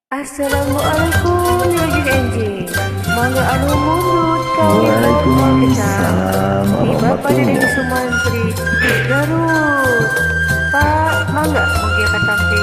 Assalamualaikum Yojin Enjing. Mangga anu mundut kami bawa kecap. Di Bapak Dedeng Sumantri di Garut. Pak, mangga mangga katampi.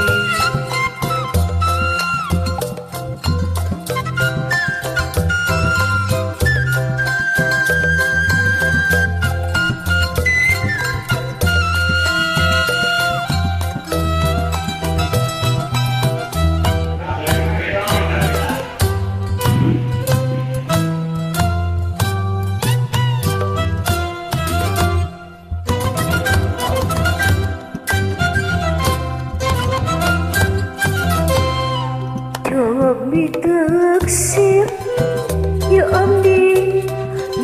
Kami taksir ya amdi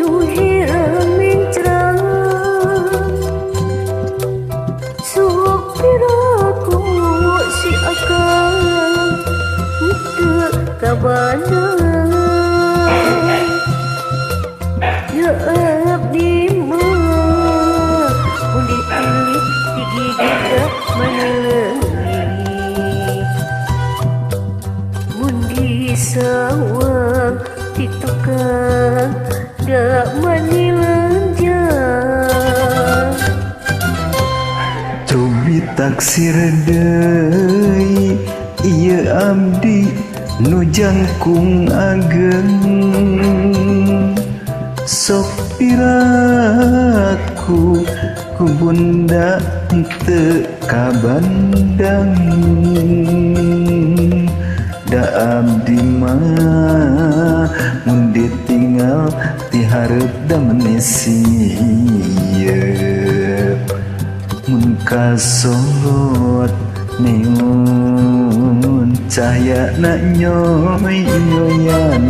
nuhira mencrang sok piraku si akang teu kabana ya abdi mah mun dipilih digigit menelengi sawang di tukang dak manilanja cobi taksir deui ieu abdi nu jangkung ageng sok piraku ku bunda teu kabandang da abdi mah mun ditinggal ti hareup da menisieun mun kasorot neon cahyana nyoy-nyoyan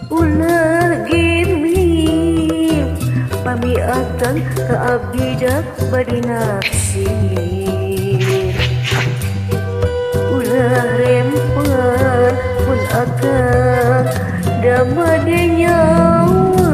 ulah gimik pamiatan ke abdi dak badi naksir ulah rempah pun akan damade nyawa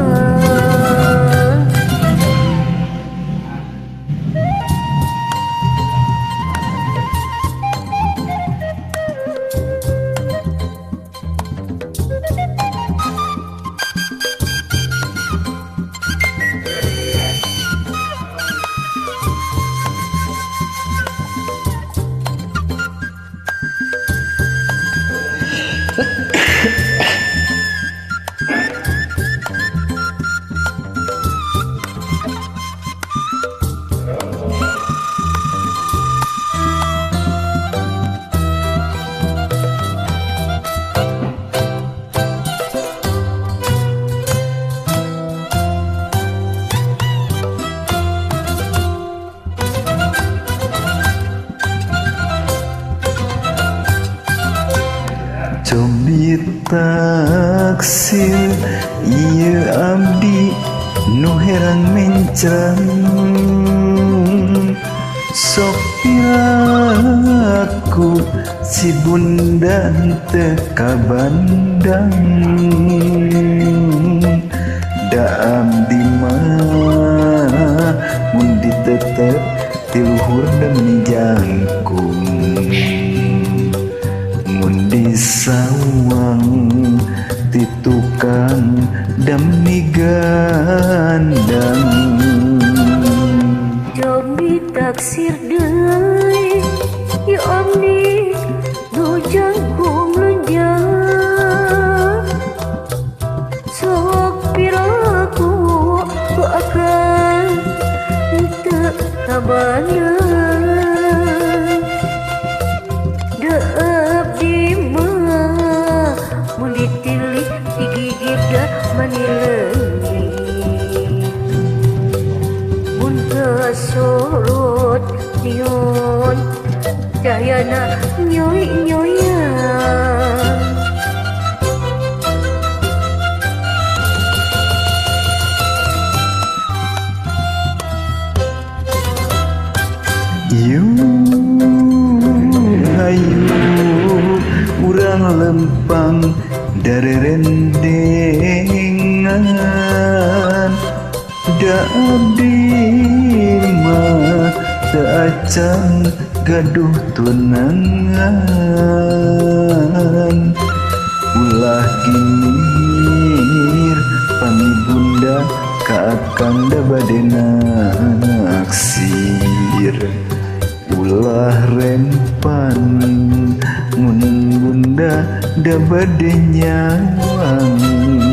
cobi taksir ieu abdi nu herang mencrang sok piraku si bunda teu kabandang da abdi mah mun ditetep ti luhur da jangkung mun disawang ti tukang demi gandang cobi taksir deui ya amdi nu jangkung lenjang sok piraku ku akan teu kabana da abdi mah mun ditilih digigit da manileungi mun kasorot nion cahayana nyoy-nyoyan Hayu urang lempang dari rendengan da abdi mah teu acan gaduh tunangan ulah ginir pami bunda ka akang da bade naksir ulah rempan mun bunda da bade nyawang